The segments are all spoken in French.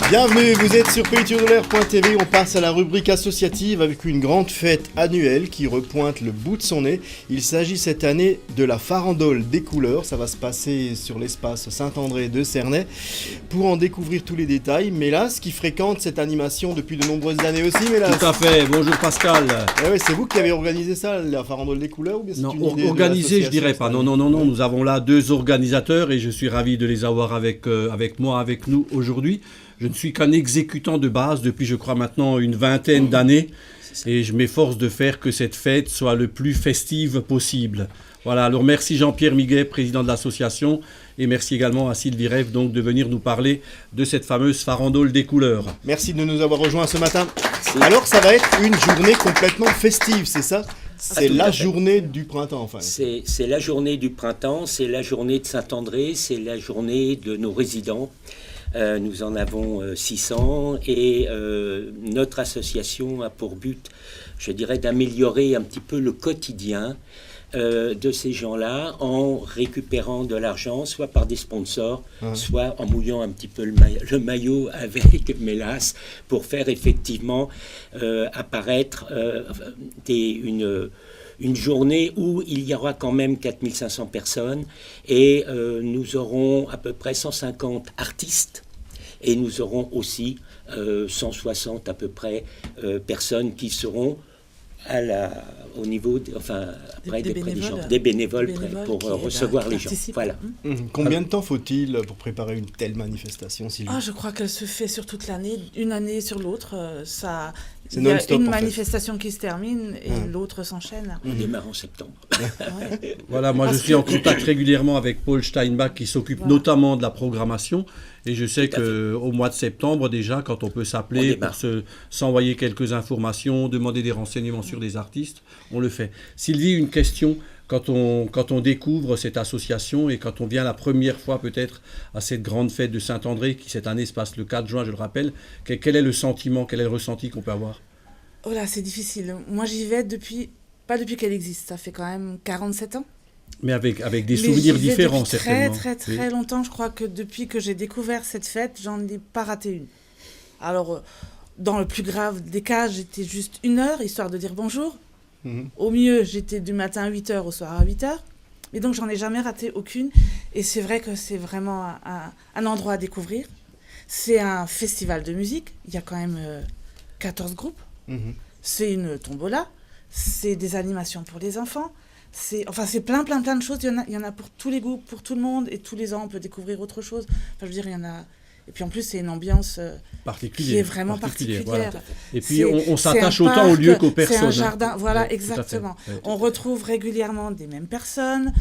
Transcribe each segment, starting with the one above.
Bienvenue, vous êtes sur PayTuneLair.tv. On passe à la rubrique associative avec une grande fête annuelle qui repointe le bout de son nez. Il s'agit cette année de la farandole des couleurs. Ça va se passer sur l'espace Saint-André de Cernay. Pour en découvrir tous les détails, Mélas qui fréquente cette animation depuis de nombreuses années aussi. Mélas. Tout à fait, bonjour Pascal. Ouais, c'est vous qui avez organisé ça, la farandole des couleurs, ou bien c'est Non, une idée organisé de je dirais pas. Non, nous avons là deux organisateurs et je suis ravi de les avoir avec nous aujourd'hui. Je ne suis qu'un exécutant de base depuis, je crois, maintenant une vingtaine d'années. Et je m'efforce de faire que cette fête soit le plus festive possible. Voilà, alors merci Jean-Pierre Miguet, président de l'association. Et merci également à Sylvie Rêve donc, de venir nous parler de cette fameuse farandole des couleurs. Merci de nous avoir rejoints ce matin. Alors, ça va être une journée complètement festive, c'est ça ? C'est la journée du printemps, enfin. C'est la journée du printemps, c'est la journée de Saint-André, c'est la journée de nos résidents. Nous en avons 600 et notre association a pour but, je dirais, d'améliorer un petit peu le quotidien de ces gens-là en récupérant de l'argent, soit par des sponsors, soit en mouillant un petit peu le maillot avec Mélas pour faire effectivement apparaître une journée où il y aura quand même 4500 personnes et nous aurons à peu près 150 artistes et nous aurons aussi 160 à peu près personnes qui seront au niveau des bénévoles pour recevoir les gens. Voilà. Combien de temps faut-il pour préparer une telle manifestation, Sylvie ? Je crois qu'elle se fait sur toute l'année, une année sur l'autre. Il y a non-stop, une manifestation qui se termine et l'autre s'enchaîne. On démarre en septembre. Voilà, moi je suis en contact régulièrement avec Paul Steinbach qui s'occupe notamment de la programmation. Et je sais qu'au mois de septembre déjà, quand on peut s'appeler pour s'envoyer quelques informations, demander des renseignements sur des artistes, on le fait. Sylvie, une question. Quand on découvre cette association et quand on vient la première fois peut-être à cette grande fête de Saint-André qui cette année se passe le 4 juin, je le rappelle, quel est le sentiment, quel est le ressenti qu'on peut avoir ? Oh là, c'est difficile. Moi j'y vais pas depuis qu'elle existe, ça fait quand même 47 ans. Mais avec des souvenirs différents, certainement. Très, très longtemps. Je crois que depuis que j'ai découvert cette fête, j'en ai pas raté une. Alors, dans le plus grave des cas, j'étais juste 1 heure, histoire de dire bonjour. Au mieux, j'étais du matin à 8h au soir à 8h. Mais donc, j'en ai jamais raté aucune. Et c'est vrai que c'est vraiment un endroit à découvrir. C'est un festival de musique. Il y a quand même 14 groupes. C'est une tombola. C'est des animations pour les enfants. C'est plein de choses. Il y en a pour tous les goûts, pour tout le monde. Et tous les ans, on peut découvrir autre chose. Enfin, je veux dire, il y en a... Et puis en plus, c'est une ambiance qui est vraiment particulière. Voilà. Et puis on s'attache autant au lieu qu'aux personnes. C'est un jardin, voilà, exactement. On retrouve régulièrement des mêmes personnes.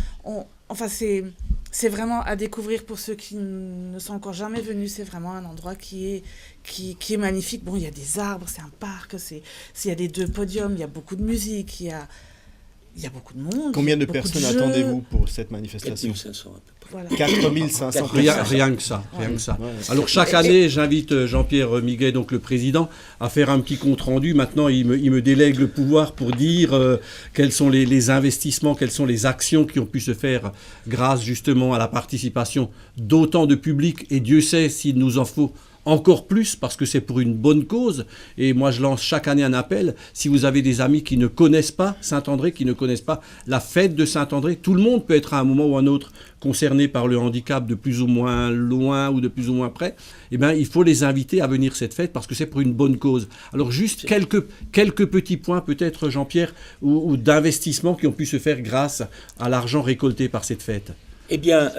C'est vraiment à découvrir pour ceux qui ne sont encore jamais venus. C'est vraiment un endroit qui est magnifique. Bon, il y a des arbres, c'est un parc, il y a les 2 podiums, il y a beaucoup de musique, il y a beaucoup de monde. Combien de personnes attendez-vous pour cette manifestation ? 4500 à peu près. Voilà. 4500 Rien que ça. Alors chaque année, j'invite Jean-Pierre Miguet, donc le président, à faire un petit compte-rendu. Maintenant, il me délègue le pouvoir pour dire quels sont les investissements, quelles sont les actions qui ont pu se faire grâce justement à la participation d'autant de public. Et Dieu sait s'il nous en faut encore plus parce que c'est pour une bonne cause. Et moi, je lance chaque année un appel. Si vous avez des amis qui ne connaissent pas Saint-André, qui ne connaissent pas la fête de Saint-André, tout le monde peut être à un moment ou à un autre concerné par le handicap de plus ou moins loin ou de plus ou moins près. Eh bien, il faut les inviter à venir cette fête parce que c'est pour une bonne cause. Alors, juste quelques petits points, peut-être, Jean-Pierre, ou d'investissements qui ont pu se faire grâce à l'argent récolté par cette fête. Eh bien,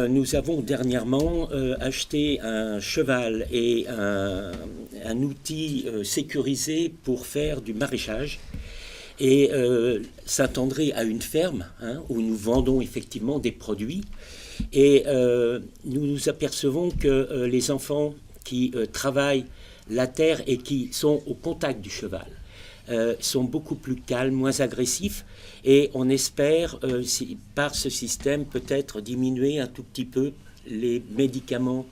nous avons dernièrement acheté un cheval et un outil sécurisé pour faire du maraîchage. Et Saint-André a une ferme où nous vendons effectivement des produits. Et nous nous apercevons que les enfants qui travaillent la terre et qui sont au contact du cheval sont beaucoup plus calmes, moins agressifs. Et on espère, par ce système, peut-être diminuer un tout petit peu les médicaments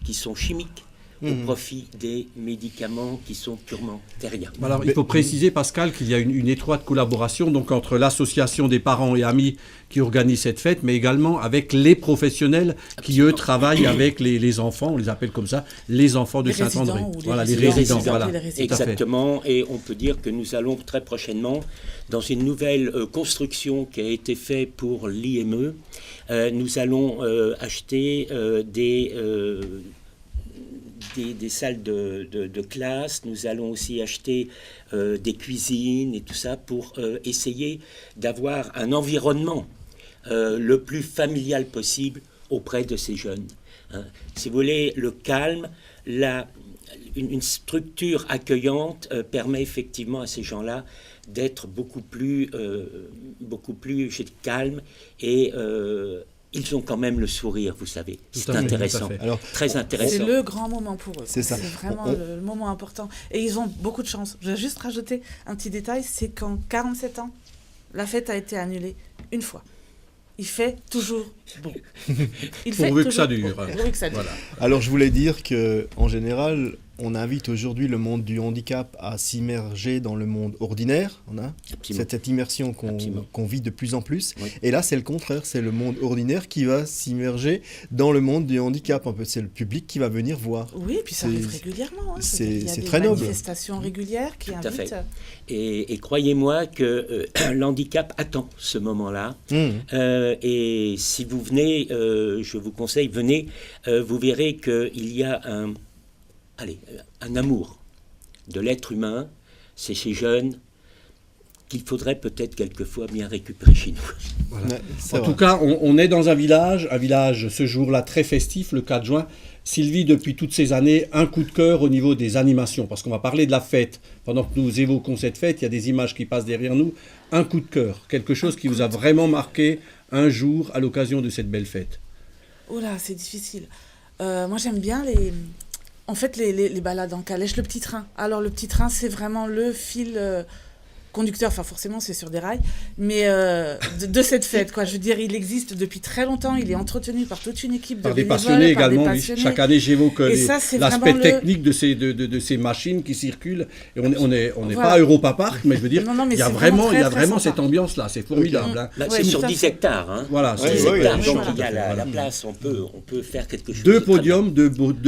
qui sont chimiques au profit des médicaments qui sont purement terriens. Alors, il faut préciser, Pascal, qu'il y a une étroite collaboration donc, entre l'association des parents et amis qui organise cette fête, mais également avec les professionnels qui, eux, travaillent avec les enfants, on les appelle comme ça, les enfants de Saint-André. Voilà, les résidents. Voilà. Exactement, et on peut dire que nous allons très prochainement, dans une nouvelle construction qui a été faite pour l'IME, nous allons acheter des salles de classe, nous allons aussi acheter des cuisines et tout ça pour essayer d'avoir un environnement le plus familial possible auprès de ces jeunes. Hein. Si vous voulez, le calme, une structure accueillante permet effectivement à ces gens-là d'être beaucoup plus calmes et ils ont quand même le sourire, vous savez. C'est intéressant. Alors, très intéressant. C'est le grand moment pour eux. C'est ça. C'est vraiment le moment important. Et ils ont beaucoup de chance. Je vais juste rajouter un petit détail, c'est qu'en 47 ans, la fête a été annulée une fois. Il fait toujours bon. Pourvu que ça dure. Voilà. Alors je voulais dire qu'en général, on invite aujourd'hui le monde du handicap à s'immerger dans le monde ordinaire. On a cette immersion qu'on vit de plus en plus. Oui. Et là, c'est le contraire. C'est le monde ordinaire qui va s'immerger dans le monde du handicap. Un peu, c'est le public qui va venir voir. Oui, et puis ça arrive régulièrement. Hein. C'est très noble. Il y a des manifestations régulières qui invitent. Et croyez-moi que l'handicap attend ce moment-là. Et si vous venez, je vous conseille, venez, vous verrez qu'il y a un amour de l'être humain, c'est ces jeunes qu'il faudrait peut-être quelquefois bien récupérer chez nous. Voilà. En tout cas, on est dans un village ce jour-là très festif, le 4 juin. Sylvie, depuis toutes ces années, un coup de cœur au niveau des animations, parce qu'on va parler de la fête. Pendant que nous évoquons cette fête, il y a des images qui passent derrière nous. Un coup de cœur, quelque chose qui vous a vraiment marqué un jour à l'occasion de cette belle fête. Oh là, c'est difficile. Moi, j'aime bien les balades en calèche, le petit train. Alors, le petit train, c'est vraiment le fil conducteur. Enfin, forcément, c'est sur des rails. Mais de cette fête, quoi. Je veux dire, il existe depuis très longtemps. Il est entretenu par toute une équipe de bénévoles. Par des passionnés également, oui. Chaque année, j'évoque l'aspect technique de ces machines qui circulent. Et on n'est pas à Europa Park, mais je veux dire, il y a vraiment cette ambiance-là. C'est formidable. Hein. C'est sur 10 hectares. Hein. Voilà, 10 hectares. Donc, il y a la place. On peut faire quelque chose. Deux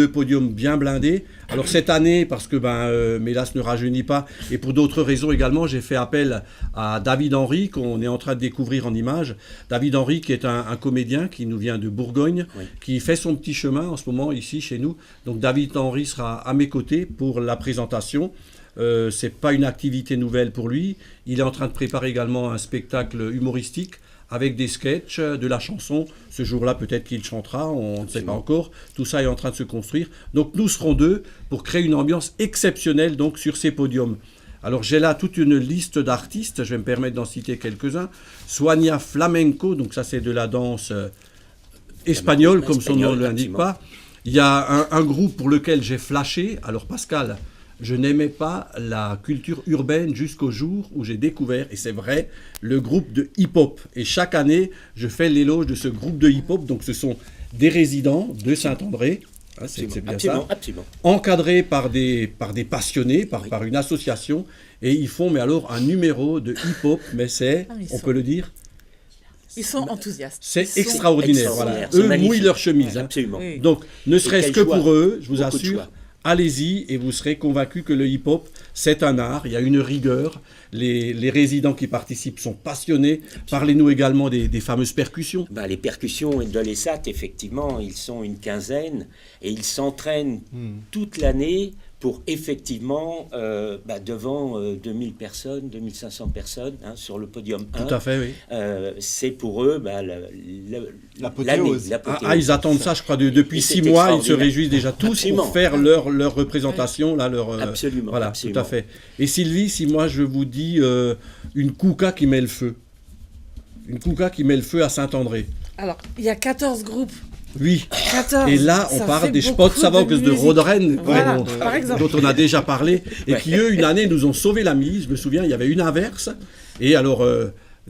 podiums bien blindés. Alors cette année, parce que Mélas ne rajeunit pas, et pour d'autres raisons également, j'ai fait appel à David Henry, qu'on est en train de découvrir en images. David Henry, qui est un comédien qui nous vient de Bourgogne, qui fait son petit chemin en ce moment ici chez nous. Donc David Henry sera à mes côtés pour la présentation. C'est pas une activité nouvelle pour lui. Il est en train de préparer également un spectacle humoristique avec des sketchs, de la chanson. Ce jour-là, peut-être qu'il chantera, on ne sait pas encore. Tout ça est en train de se construire. Donc nous serons deux pour créer une ambiance exceptionnelle donc, sur ces podiums. Alors j'ai là toute une liste d'artistes, je vais me permettre d'en citer quelques-uns. Sonia Flamenco, donc ça c'est de la danse espagnole, comme son nom ne l'indique pas. Il y a un groupe pour lequel j'ai flashé. Alors Pascal, je n'aimais pas la culture urbaine jusqu'au jour où j'ai découvert, et c'est vrai, le groupe de hip-hop. Et chaque année, je fais l'éloge de ce groupe de hip-hop. Donc ce sont des résidents de Saint-André, hein, c'est bien absolument, ça, absolument. Encadrés par des passionnés, par une association. Et ils font, mais alors, un numéro de hip-hop, mais on peut le dire, ils sont enthousiastes. C'est extraordinaire. Voilà. Eux mouillent leur chemise. Ouais, absolument. Hein. Donc, ne serait-ce que pour eux, je vous assure, allez-y et vous serez convaincus que le hip-hop, c'est un art, il y a une rigueur. Les résidents qui participent sont passionnés. Parlez-nous également des fameuses percussions. Les percussions de l'ESAT, effectivement, ils sont une quinzaine et ils s'entraînent toute l'année pour effectivement, devant 2000 personnes, 2500 personnes, hein, sur le podium 1. Tout à fait, oui. C'est pour eux l'apothéose. Ils attendent ça, je crois, depuis 6 mois. Ils se réjouissent déjà tous pour faire leur représentation. Là, absolument. Voilà, absolument. Tout à fait. Et Sylvie, si moi je vous dis une kouka qui met le feu. Une kouka qui met le feu à Saint-André. Alors, il y a 14 groupes. Oui, 14, et là on parle des Sportsavogges de Rodren, voilà, dont on a déjà parlé, et qui eux, une année, nous ont sauvé la mise. Je me souviens, il y avait une averse, et alors,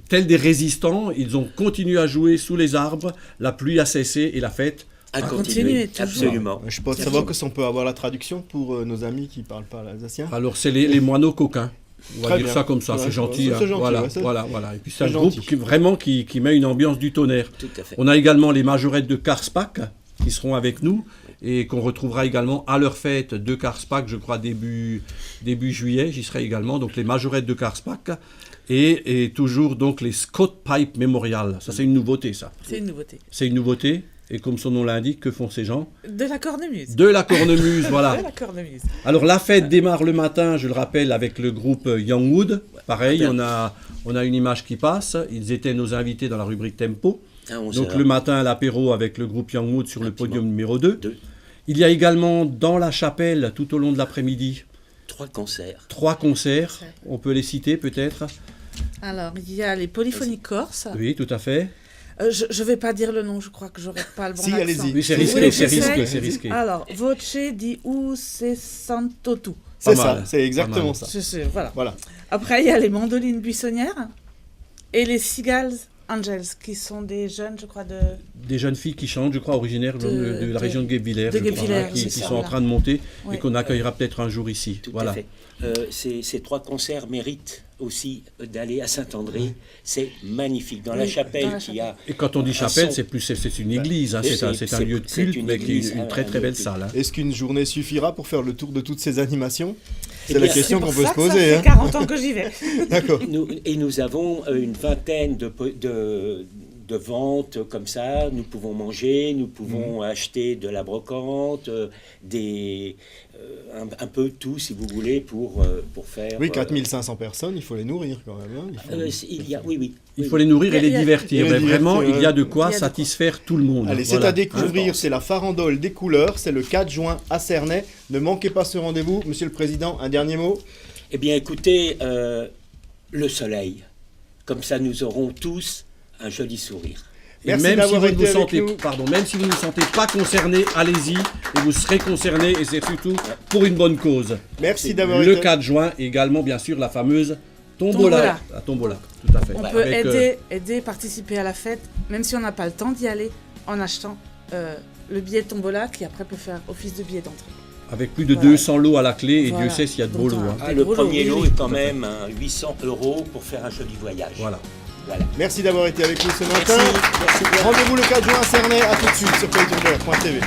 tels des résistants, ils ont continué à jouer sous les arbres, la pluie a cessé, et la fête À continuer, toujours. absolument. Je peux savoir que si on peut avoir la traduction pour nos amis qui ne parlent pas l'alsacien. Alors, c'est les moineaux coquins. On va Très dire bien. ça comme ça, Ouais, c'est gentil. c'est gentil, voilà, ouais, c'est- voilà. Et puis c'est un c'est groupe gentil. qui met une ambiance du tonnerre. Tout à fait. On a également les majorettes de Karspak qui seront avec nous et qu'on retrouvera également à leur fête de Karspak, je crois début juillet, j'y serai également. Donc les majorettes de Karspak et toujours donc les Scott Pipe Memorial. Ça c'est une nouveauté ça. C'est une nouveauté. C'est une nouveauté et comme son nom l'indique, que font ces gens? De la cornemuse. De la cornemuse, voilà. De la cornemuse. Alors la fête démarre le matin, je le rappelle, avec le groupe Youngwood. Pareil, on a une image qui passe. Ils étaient nos invités dans la rubrique Tempo. À 11 Donc heures. le matin, l'apéro avec le groupe Youngwood sur le Absolument. podium numéro 2. Deux. Il y a également dans la chapelle, tout au long de l'après-midi, 3 concerts. 3 concerts. On peut les citer peut-être? Alors, il y a les polyphonies corses. Oui, tout à fait. Je ne vais pas dire le nom, je crois que j'aurai pas le bon Si, accent. allez-y. Oui, c'est Oui, risqué, oui, c'est j'essaie. risqué, c'est risqué. Alors, Voce di U Sessantotu. C'est Pas ça, mal, c'est exactement pas mal. ça. Voilà. Voilà. Après, il y a les mandolines buissonnières et les Seagulls Angels, qui sont des jeunes, je crois, de... Des jeunes filles qui chantent, je crois, originaires de la région de Guebwiller, de je crois, Guebwiller, qui c'est ça, sont en voilà. train de monter Ouais. et qu'on accueillera peut-être un jour ici. Tout Voilà. à fait. Ces 3 concerts méritent aussi d'aller à Saint-André. C'est magnifique. Dans la Oui, chapelle, dans la qui a... Et quand on dit un chapelle, son- c'est une église, hein, c'est un lieu de c'est culte, une mais qui église, est une un très très lieu belle de culte. salle. Hein. Est-ce qu'une journée suffira pour faire le tour de toutes ces animations? Eh C'est la bien, question C'est qu'on pour peut ça se que ça poser. fait Hein. 40 ans que j'y vais. D'accord. Nous avons une vingtaine de ventes comme ça. Nous pouvons manger, nous pouvons acheter de la brocante, un peu tout, si vous voulez, pour faire... Oui, 4500 personnes, il faut les nourrir quand même. Hein. oui. Il faut les nourrir et les divertir, Et les mais vraiment, divertir, il y a de Il y quoi a de quoi. satisfaire tout le monde. Allez, c'est Voilà. à découvrir, c'est la farandole des couleurs, c'est le 4 juin à Cernay. Ne manquez pas ce rendez-vous. Monsieur le Président, un dernier mot? Eh bien, écoutez, le soleil. Comme ça, nous aurons tous un joli sourire. Et Merci même si d'avoir vous ne été vous avec sentez, nous. même si vous ne vous sentez pas concerné, allez-y et vous serez concerné et c'est surtout pour une bonne cause. Merci d'avoir Le été 4 juin et également bien sûr la fameuse tombola. Tombola. La tombola, tout à fait. On Ouais, peut Avec, aider, participer à la fête, même si on n'a pas le temps d'y aller, en achetant le billet de tombola qui après peut faire office de billet d'entrée. avec plus de Voilà. 200 lots à la clé et Voilà. Dieu sait s'il y a de beaux Donc, lots. hein. Le gros premier lot, lot oui. est quand même 800 € pour faire un joli voyage. Voilà. Voilà. Merci d'avoir été avec nous ce matin. Merci. Rendez-vous le 4 juin à Cernay. À tout de suite sur politurbaire.tv.